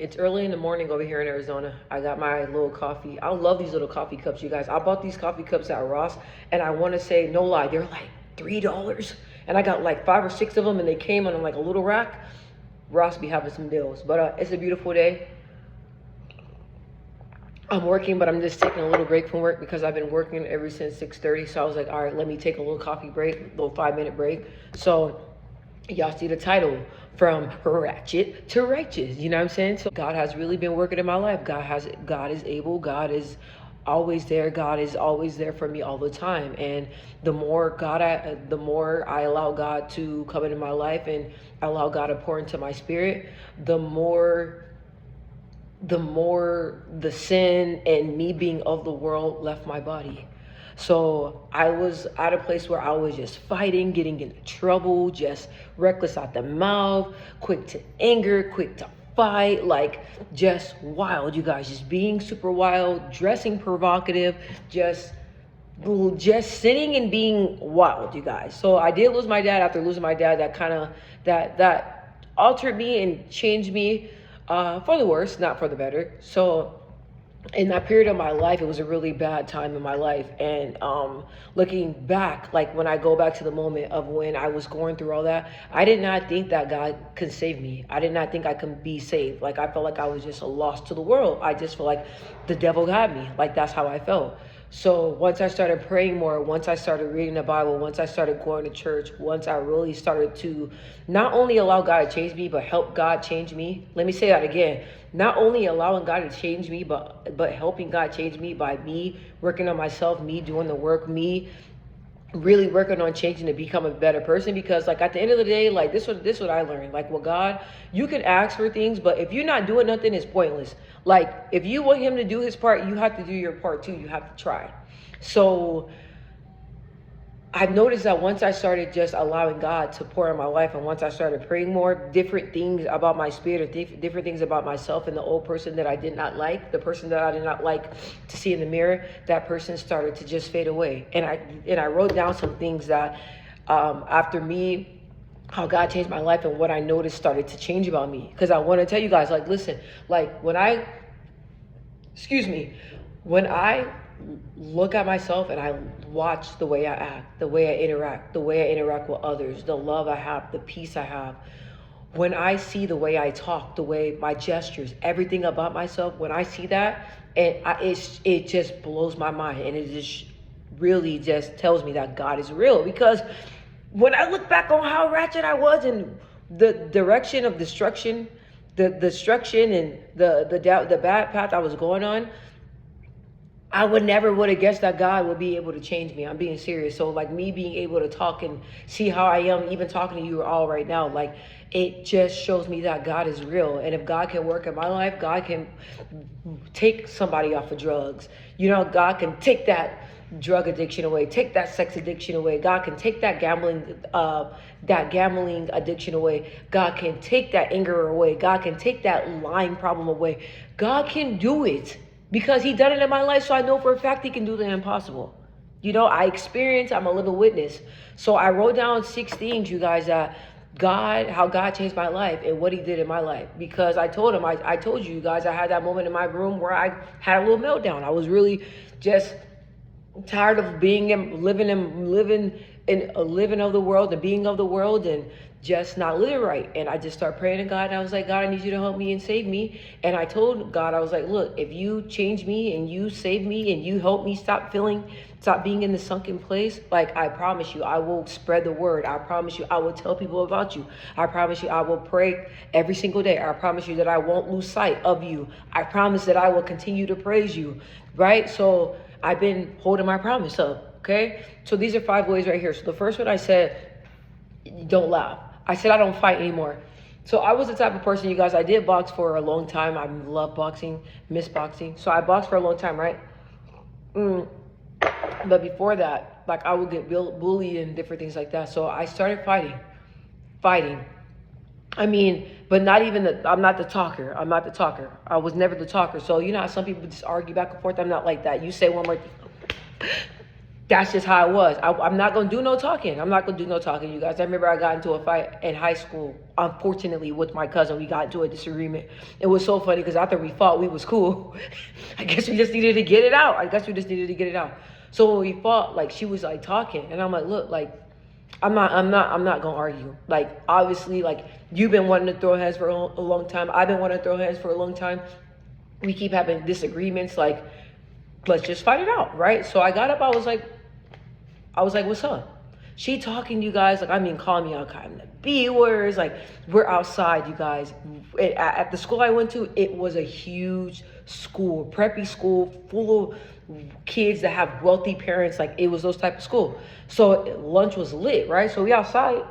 It's early in the morning over here in Arizona. I got my little coffee. I love these little coffee cups, you guys. I bought these coffee cups at Ross, and I want to say, no lie, they're like $3. And I got like 5 or 6 of them, and they came on like a little rack. Ross be having some deals. But it's a beautiful day. I'm working, but I'm just taking a little break from work because I've been working ever since 6:30. So I was like, all right, let me take a little coffee break, a little 5-minute break. So y'all see the title, from ratchet to righteous. You know what I'm saying? So God has really been working in my life. God is able. God is always there. God is always there for me all the time. And the more I allow God to come into my life and allow God to pour into my spirit, the more the sin and me being of the world left my body. So I was at a place where I was just fighting, getting into trouble, just reckless out the mouth, quick to anger, quick to fight, like just wild, you guys, just being super wild, dressing provocative, just sinning and being wild, you guys. So I did lose my dad. After losing my dad, that kind of that altered me and changed me for the worse, not for the better. So in that period of my life, it was a really bad time in my life. And looking back, like when I go back to the moment of when I was going through all that, I did not think that God could save me. I did not think I could be saved. Like I felt like I was just a loss to the world. I just felt like the devil got me. Like that's how I felt. So once I started praying more, once I started reading the Bible, once I started going to church, once I really started to not only allow God to change me, but help God change me. Let me say that again. Not only allowing God to change me, but helping God change me by me working on myself, me doing the work, me really working on changing to become a better person. Because like at the end of the day, like this what I learned. Like, well, God, you can ask for things, but if you're not doing nothing, it's pointless. Like if you want him to do his part, you have to do your part too. You have to try. So I've noticed that once I started just allowing God to pour in my life, and once I started praying more, different things about my spirit, or different things about myself and the old person that I did not like, the person that I did not like to see in the mirror, that person started to just fade away. And I wrote down some things that after me, how God changed my life and what I noticed started to change about me. Because I want to tell you guys, like, listen, like when I look at myself and I watch the way I act, the way I interact with others, the love I have, the peace I have. When I see the way I talk, the way my gestures, everything about myself, when I see that, it just blows my mind. And it just really just tells me that God is real. Because when I look back on how ratchet I was and the direction of destruction, the destruction and the bad path I was going on, I would have guessed that God would be able to change me. I'm being serious. So like me being able to talk and see how I am, even talking to you all right now, like it just shows me that God is real. And if God can work in my life, God can take somebody off of drugs. You know, God can take that drug addiction away, take that sex addiction away. God can take that gambling addiction away. God can take that anger away. God can take that lying problem away. God can do it. Because he done it in my life, so I know for a fact he can do the impossible. You know, I'm a living witness. So I wrote down 6 things, you guys, that how God changed my life and what he did in my life. Because I told him, I told you guys, I had that moment in my room where I had a little meltdown. I was really just tired of living of the world and being of the world and just not living right. And I just started praying to God, and I was like, God, I need you to help me and save me. And I told God, I was like, look, if you change me and you save me and you help me stop being in the sunken place, like I promise you, I will spread the word. I promise you, I will tell people about you. I promise you, I will pray every single day. I promise you that I won't lose sight of you. I promise that I will continue to praise you, right? So I've been holding my promise up, okay? So these are 5 ways right here. So the first one I said, don't laugh. I said I don't fight anymore. So I was the type of person, you guys, I did box for a long time. I love boxing, miss boxing. So I boxed for a long time, right? But before that, like I would get bullied and different things like that. So I started fighting. I mean, but I'm not the talker. I was never the talker. So you know how some people just argue back and forth? I'm not like that. You say one more thing. That's just how I was. I'm not gonna do no talking. I'm not gonna do no talking, you guys. I remember I got into a fight in high school. Unfortunately, with my cousin, we got into a disagreement. It was so funny because after we fought, we was cool. I guess we just needed to get it out. I guess we just needed to get it out. So when we fought, like she was like talking, and I'm like, look, like I'm not gonna argue. Like obviously, like you've been wanting to throw hands for a long time. I've been wanting to throw hands for a long time. We keep having disagreements. Like let's just fight it out, right? So I got up. I was like, what's up? She talking to you guys, like, I mean, calling me all kind of B words. Like, we're outside, you guys. At the school I went to, it was a huge school, preppy school, full of kids that have wealthy parents. Like, it was those type of school. So lunch was lit, right? So we outside.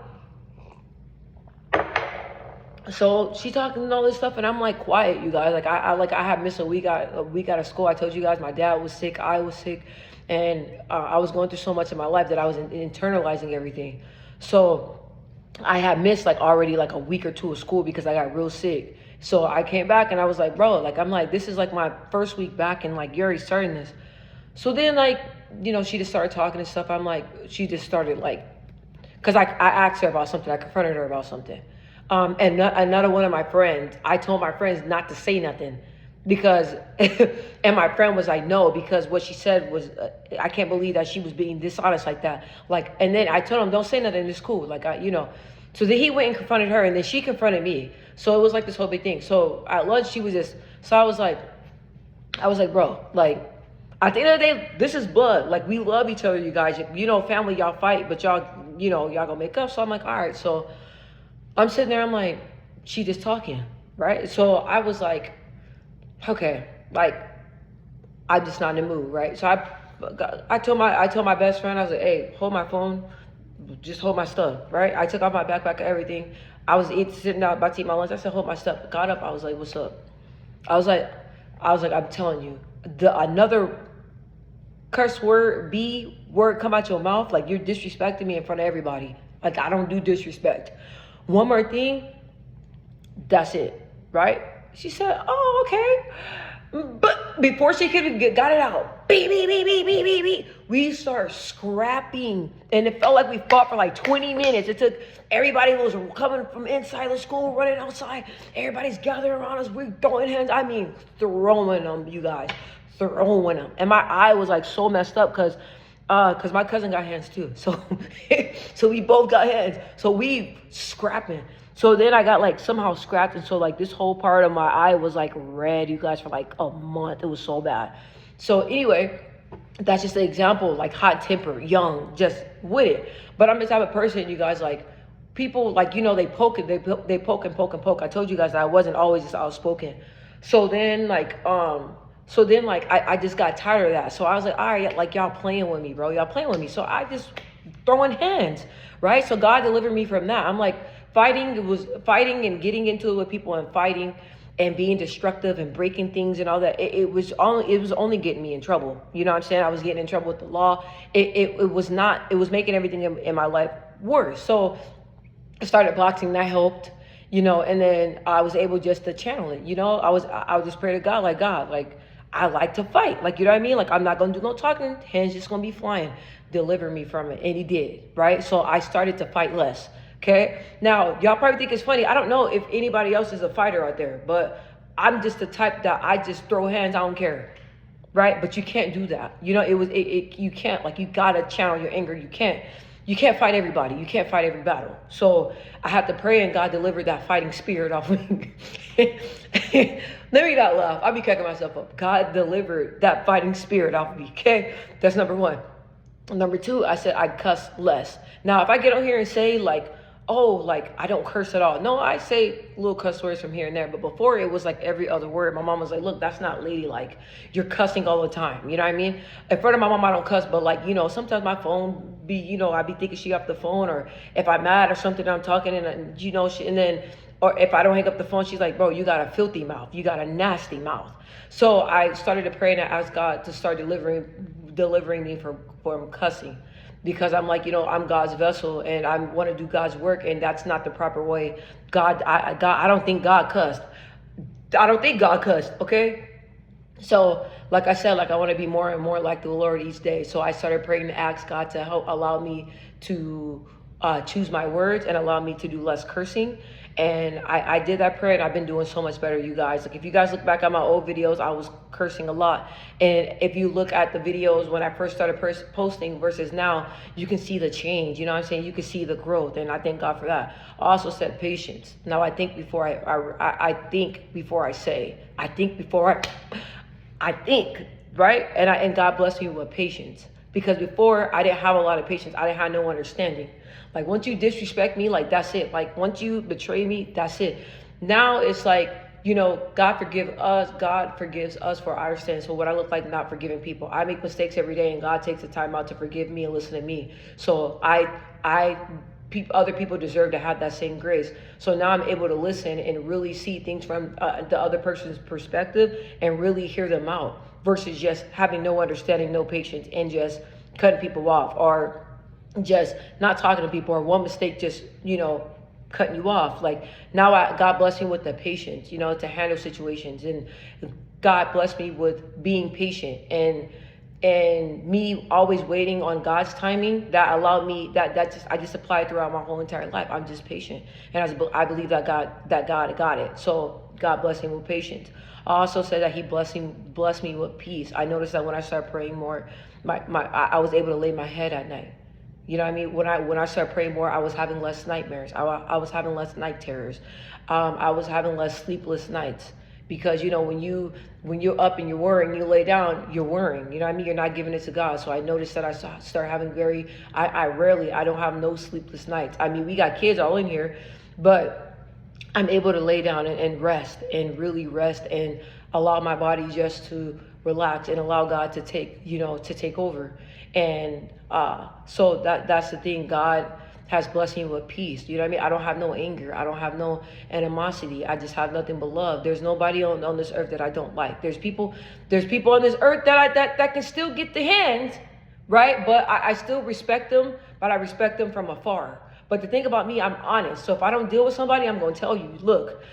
So she talking and all this stuff, and I'm like quiet, you guys. Like I had missed a week out of school. I told you guys my dad was sick, I was sick, and I was going through so much in my life that I was internalizing everything. So I had missed like already like a week or two of school because I got real sick. So I came back and I was like, bro, like I'm like, this is like my first week back, and like you're already starting this. So then like, you know, she just started talking and stuff. I'm like, she just started like, because I asked her about something, I confronted her about something. And another one of my friends, I told my friends not to say nothing because, and my friend was like, no, because what she said was, I can't believe that she was being dishonest like that. Like, and then I told him, don't say nothing, it's cool. Like, you know, so then he went and confronted her, and then she confronted me. So it was like this whole big thing. So at lunch, she was just, so I was like, bro, like, at the end of the day, this is blood. Like, we love each other, you guys. You know, family, y'all fight, but y'all, you know, y'all gonna make up. So I'm like, all right, so I'm sitting there, I'm like, she just talking, right? So I was like, okay, like, I'm just not in the mood, right? So I told my best friend, I was like, hey, hold my phone, just hold my stuff, right? I took off my backpack and everything. I was sitting down about to eat my lunch. I said, hold my stuff. Got up, I was like, what's up? I was like, I'm telling you, another curse word, B word come out your mouth, like you're disrespecting me in front of everybody. Like, I don't do disrespect. One more thing, that's it, right? She said, oh, okay. But before she could got it out, beep, beep, beep, beep, beep, beep, beep, we start scrapping. And it felt like we fought for like 20 minutes. It took, everybody was coming from inside the school, running outside. Everybody's gathering around us. We're throwing hands. I mean, throwing them, you guys. Throwing them. And my eye was like so messed up because my cousin got hands too. So so we both got hands. So we scrapping. So then I got like somehow scrapped, and so like this whole part of my eye was like red, you guys, for like a month. It was so bad. So anyway, that's just an example, like hot temper, young, just with it. But I'm the type of person, you guys, like people like, you know, they poke and poke and poke and poke. I told you guys that I wasn't always just outspoken. So then I just got tired of that. So I was like, all right, like y'all playing with me, bro. Y'all playing with me. So I just throwing hands, right? So God delivered me from that. I'm like, fighting and getting into it with people and fighting and being destructive and breaking things and all that. It was only getting me in trouble. You know what I'm saying? I was getting in trouble with the law. It was making everything in my life worse. So I started boxing, that helped, you know, and then I was able just to channel it, you know. I would just pray to God, like, God, like, I like to fight. Like, you know what I mean? Like, I'm not going to do no talking. Hands just going to be flying. Deliver me from it. And he did, right? So I started to fight less. Okay. Now, y'all probably think it's funny. I don't know if anybody else is a fighter out there, but I'm just the type that I just throw hands. I don't care. Right. But you can't do that. You know, you can't, like, you got to channel your anger. You can't fight everybody. You can't fight every battle. So I had to pray, and God delivered that fighting spirit off of me. Let me not laugh. I'll be cracking myself up. God delivered that fighting spirit off of me. Okay. That's number one. Number two, I said I cuss less. Now, if I get on here and say like, oh, like I don't curse at all. No, I say little cuss words from here and there. But before, it was like every other word. My mom was like, look, that's not ladylike. You're cussing all the time. You know what I mean? In front of my mom, I don't cuss. But like, you know, sometimes my phone be, you know, I be thinking she got the phone, or if I'm mad or something, I'm talking and you know, and then, or if I don't hang up the phone, she's like, bro, you got a filthy mouth. You got a nasty mouth. So I started to pray and I asked God to start delivering me from cussing. Because I'm like, you know, I'm God's vessel and I want to do God's work, and that's not the proper way. I don't think God cussed. I don't think God cussed, okay? So, like I said, like I want to be more and more like the Lord each day. So I started praying to ask God to help allow me to choose my words and allow me to do less cursing. And I did that prayer, and I've been doing so much better, you guys. Like if you guys look back at my old videos, I was cursing a lot. And if you look at the videos when I first started posting versus now, you can see the change. You know what I'm saying? You can see the growth, and I thank God for that. I also said patience. Now I think before I think before I say. I think, right? And God blessed me with patience. Because before, I didn't have a lot of patience. I didn't have no understanding. Like, once you disrespect me, like, that's it. Like, once you betray me, that's it. Now, it's like, you know, God forgives us for our sins. So what I look like not forgiving people. I make mistakes every day, and God takes the time out to forgive me and listen to me. So other people deserve to have that same grace. So now I'm able to listen and really see things from the other person's perspective and really hear them out versus just having no understanding, no patience, and just cutting people off or just not talking to people, or one mistake just, you know, cutting you off. Like now God bless me with the patience, you know, to handle situations, and God bless me with being patient and me always waiting on God's timing. That allowed me I just applied throughout my whole entire life. I'm just patient, and I believe that God got it. So God bless him with patience. I also said that he blessed me with peace. I noticed that when I started praying more, I was able to lay my head at night. You know what I mean? When I started praying more, I was having less nightmares. I was having less night terrors. I was having less sleepless nights. Because, you know, when you're up and you're worrying, you lay down, you're worrying. You know what I mean? You're not giving it to God. So I noticed that I start having I don't have no sleepless nights. I mean, we got kids all in here, but I'm able to lay down and rest and really rest and allow my body just to relax and allow God to take over. And so that's the thing. God has blessed me with peace. You know what I mean? I don't have no anger. I don't have no animosity. I just have nothing but love. There's nobody on this earth that I don't like. There's people on this earth that can still get the hands, right? But I still respect them, but I respect them from afar. But the thing about me, I'm honest. So if I don't deal with somebody, I'm going to tell you, look,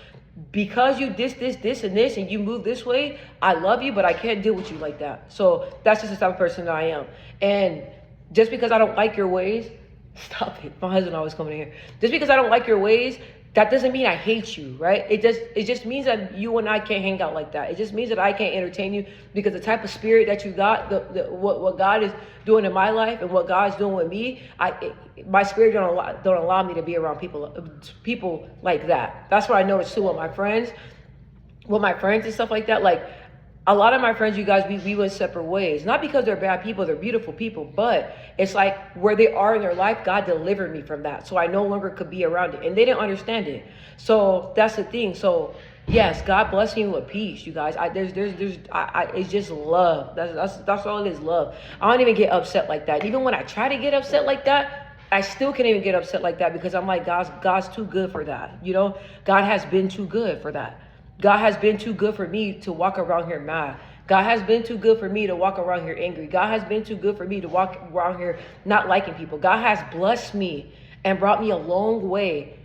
because you this, and this, and you move this way, I love you, but I can't deal with you like that. So that's just the type of person that I am. And just because I don't like your ways, stop it. My husband always coming in here. Just because I don't like your ways, that doesn't mean I hate you, right? It just means that you and I can't hang out like that. It just means that I can't entertain you, because the type of spirit that you got, what God is doing in my life and what God's doing with me, my spirit don't allow me to be around people like that. That's what I noticed too with my friends and stuff like that. Like, a lot of my friends, you guys, we went separate ways. Not because they're bad people, they're beautiful people, but it's like where they are in their life, God delivered me from that. So I no longer could be around it. And they didn't understand it. So that's the thing. So yes, God bless me with peace, you guys. It's just love. That's all it is, love. I don't even get upset like that. Even when I try to get upset like that, I still can't even get upset like that, because I'm like, God's too good for that. You know, God has been too good for that. God has been too good for me to walk around here mad. God has been too good for me to walk around here angry. God has been too good for me to walk around here not liking people. God has blessed me and brought me a long way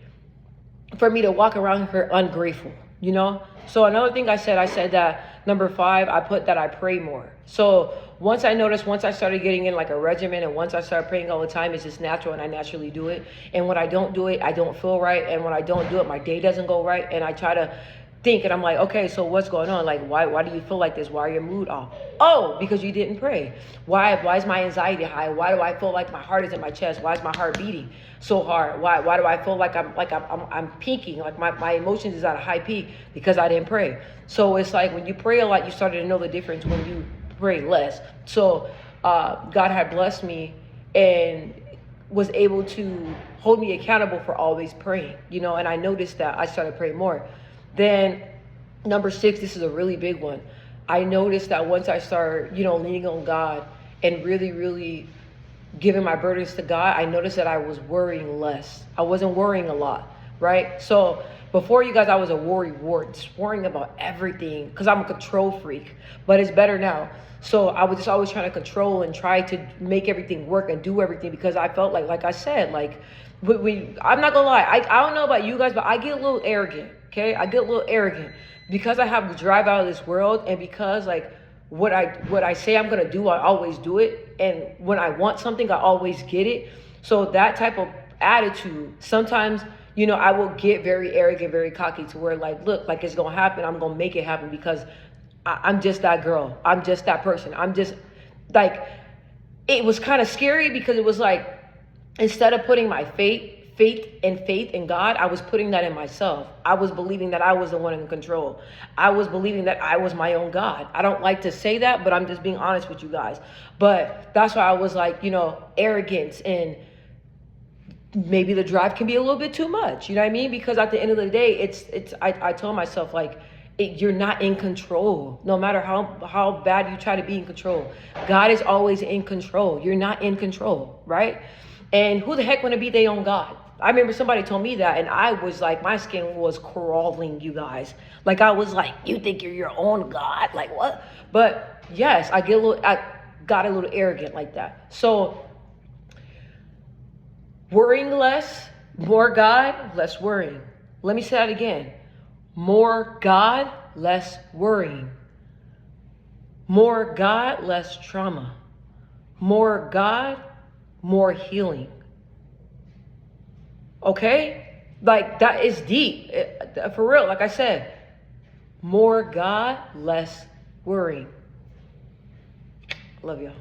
for me to walk around here ungrateful, you know? So another thing I said that number 5, I put that I pray more. So once I started getting in like a regimen, and once I started praying all the time, it's just natural, and I naturally do it. And when I don't do it, I don't feel right. And when I don't do it, my day doesn't go right. And I try to think, and I'm like, okay, so what's going on? Like, why do you feel like this? Why are your mood off? Oh, because you didn't pray. Why is my anxiety high? Why do I feel like my heart is in my chest? Why is my heart beating so hard? Why do I feel like I'm peaking? Like my emotions is at a high peak because I didn't pray. So it's like when you pray a lot, you started to know the difference when you pray less. So God had blessed me and was able to hold me accountable for always praying, you know, and I noticed that I started praying more. Then number 6, this is a really big one. I noticed that once I started, you know, leaning on God and really, really giving my burdens to God, I noticed that I was worrying less. I wasn't worrying a lot, right? So before, you guys, I was a worrywart, just worrying about everything because I'm a control freak, but it's better now. So I was just always trying to control and try to make everything work and do everything, because I felt like I said, like, I'm not gonna lie, I don't know about you guys, but I get a little arrogant. Okay, I get a little arrogant because I have the drive out of this world, and because like what I say I'm gonna do, I always do it. And when I want something, I always get it. So that type of attitude, sometimes, you know, I will get very arrogant, very cocky to where like, look, like it's gonna happen, I'm gonna make it happen because I'm just that girl. I'm just that person. I'm just like, it was kind of scary because it was like, instead of putting my faith in God, I was putting that in myself. I was believing that I was the one in control. I was believing that I was my own God. I don't like to say that, but I'm just being honest with you guys. But that's why I was like, you know, arrogance, and maybe the drive can be a little bit too much. You know what I mean? Because at the end of the day, I told myself like, you're not in control. No matter how bad you try to be in control, God is always in control. You're not in control, right? And who the heck want to be their own God? I remember somebody told me that, and I was like, my skin was crawling, you guys. Like, I was like, you think you're your own God? Like, what? But yes, I got a little arrogant like that. So worrying less, more God, less worrying. Let me say that again. More God, less worrying. More God, less trauma. More God, more healing. Okay? Like, that is deep. For real, like I said, more God, less worrying. Love y'all.